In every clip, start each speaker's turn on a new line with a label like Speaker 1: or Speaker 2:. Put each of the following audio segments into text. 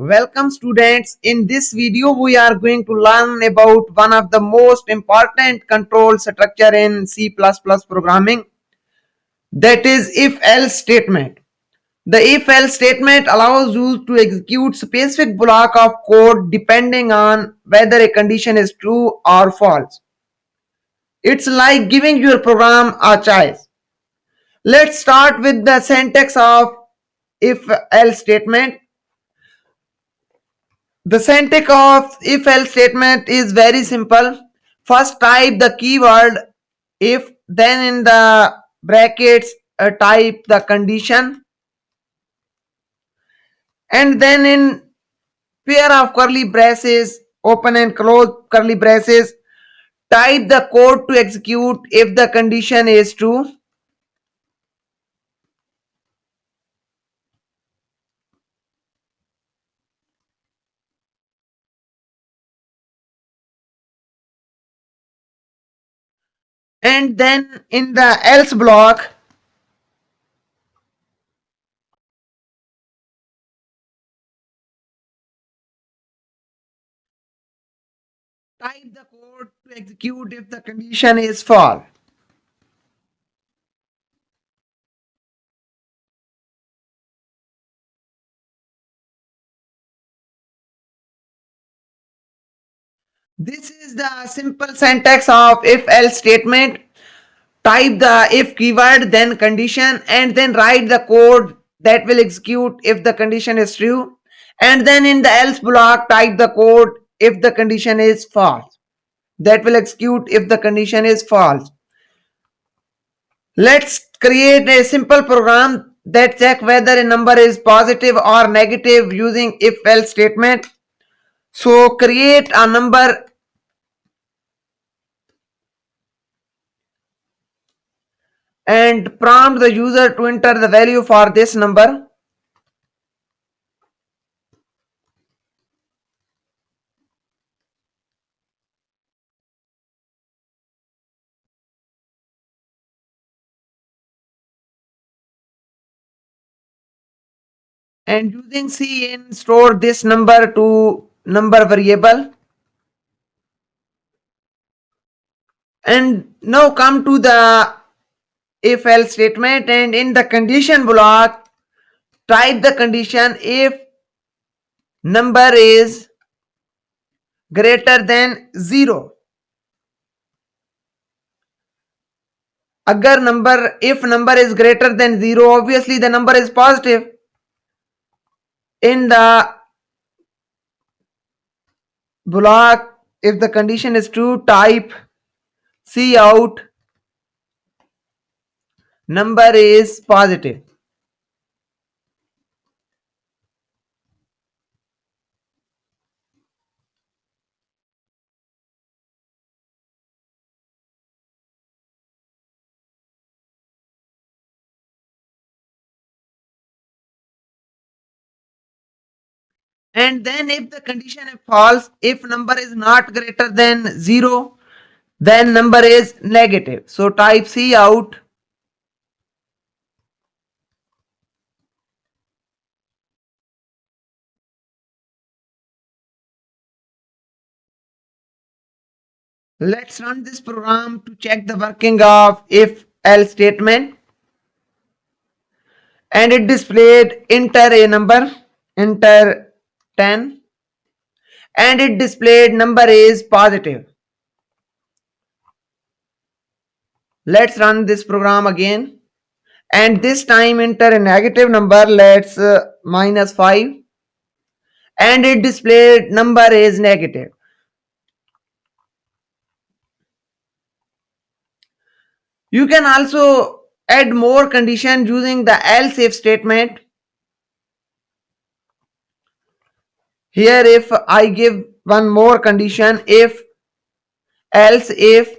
Speaker 1: Welcome students. In this video we are going to learn about one of the most important control structure in C++ programming, that is if-else statement. The if-else statement allows you to execute specific block of code depending on whether a condition is true or false. It's like giving your program a choice. Let's start with the syntax of if-else statement. The syntax of if-else statement is very simple. First type the keyword if, then in the brackets type the condition, and then in pair of curly braces, open and close curly braces, type the code to execute if the condition is true. And then in the else block, type the code to execute if the condition is false. This is the simple syntax of if-else statement. Type the if keyword, then condition, and then write the code that will execute if the condition is true. And then in the else block, type the code if the condition is false. That will execute if the condition is false. Let's create a simple program that check whether a number is positive or negative using if-else statement. So create a number and prompt the user to enter the value for this number. And using cin store this number to number variable. And now come to the if else statement, and in the condition block type the condition if number is greater than 0. Agar number, if number is greater than 0, obviously the number is positive. In the block, if the condition is true, type cout number is positive. And then if the condition is false, if number is not greater than 0, then number is negative. So type cout let's run this program to check the working of if else statement. And it displayed enter a number, enter 10, and it displayed number is positive. Let's run this program again, and this time enter a negative number, let's -5, and it displayed number is negative. You can also add more condition using the else if statement. Here if I give one more condition, if else if,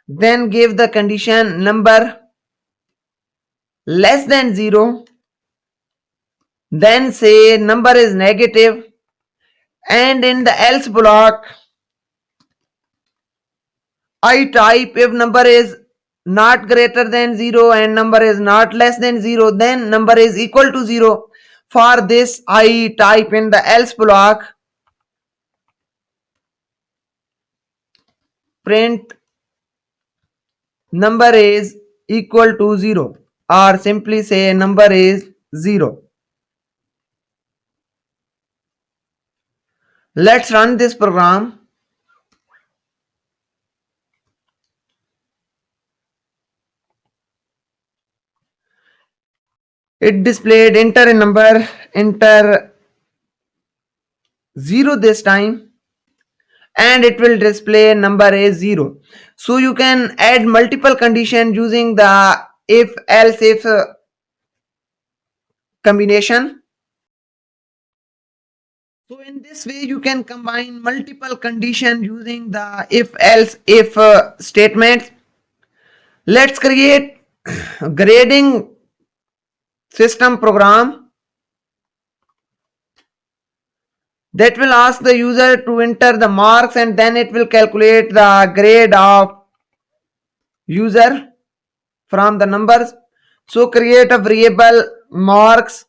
Speaker 1: then give the condition number less than 0, then say number is negative, and in the else block I type if number is not greater than 0 and number is not less than 0, then number is equal to 0. For this, I type in the else block, print number is equal to 0, or simply say number is 0. Let's run this program. It displayed enter a number, enter 0 this time, and it will display number as 0. So you can add multiple conditions using the if else if combination. So in this way you can combine multiple conditions using the if else if statements. Let's create grading system program that will ask the user to enter the marks, and then it will calculate the grade of user from the numbers. So create a variable marks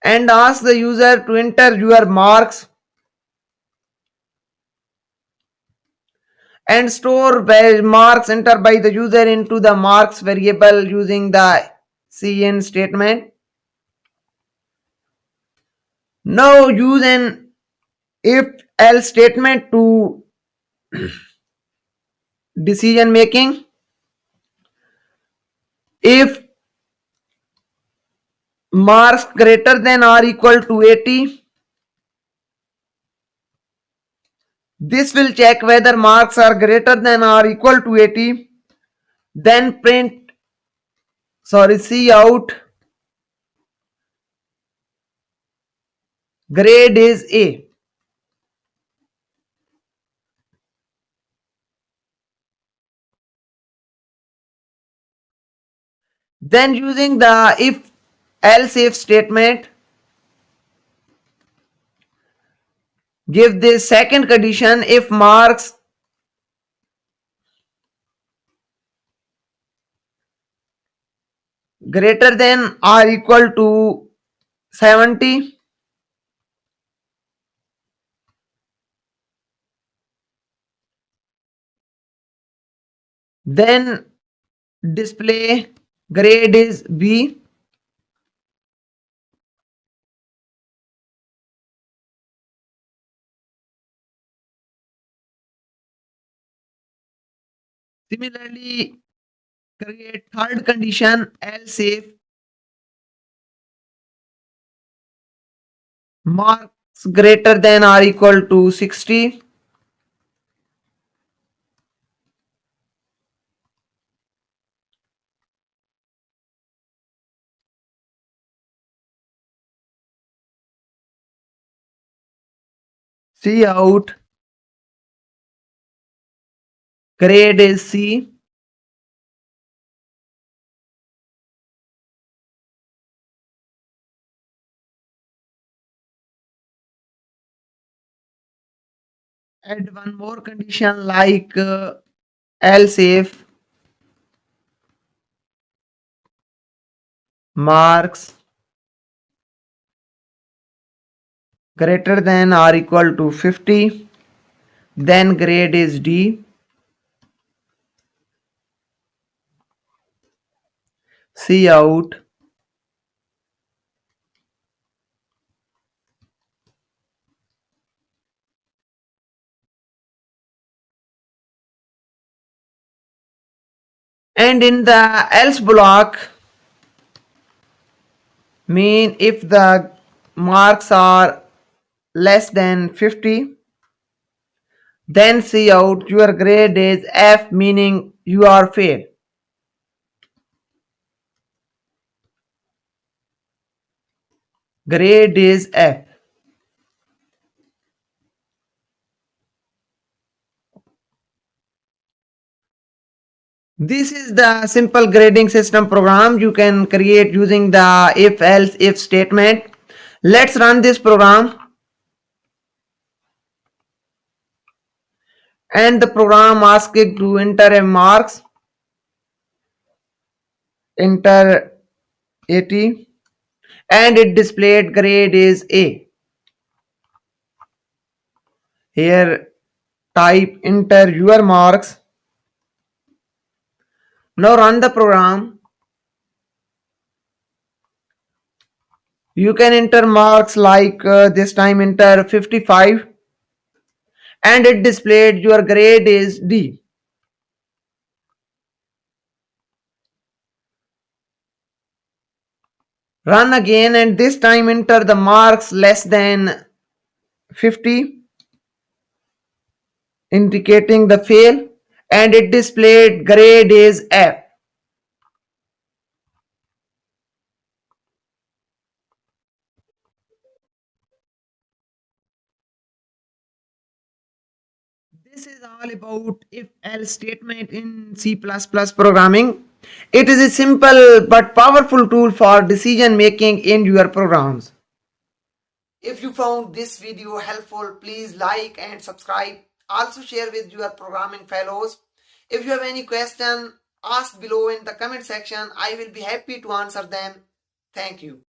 Speaker 1: and ask the user to enter your marks, and store marks entered by the user into the marks variable using the cin statement. Now use an if else statement to decision making. If marks greater than or equal to 80, this will check whether marks are greater than or equal to 80. Then print, see out grade is A. Then using the if else if statement, give this second condition if marks greater than or equal to 70, then display grade is B. Similarly, create third condition else if marks greater than or equal to 60. See out grade is C. Add one more condition like else if marks greater than or equal to 50, then grade is D. See out and in the else block, mean if the marks are less than 50, then see out your grade is F, meaning you are fail. Grade is F. This is the simple grading system program you can create using the if else if statement. Let's run this program, and the program asks it to enter a marks, enter 80, and it displayed grade is A. Here type enter your marks. Now run the program. You can enter marks like this time enter 55, and it displayed your grade is D. Run again and this time enter the marks less than 50, indicating the fail, and it displayed grade is F. This is all about if else statement in C++ programming. It is a simple but powerful tool for decision making in your programs. If you found this video helpful, please like and subscribe. Also share with your programming fellows. If you have any question, ask below in the comment section. I will be happy to answer them. Thank you.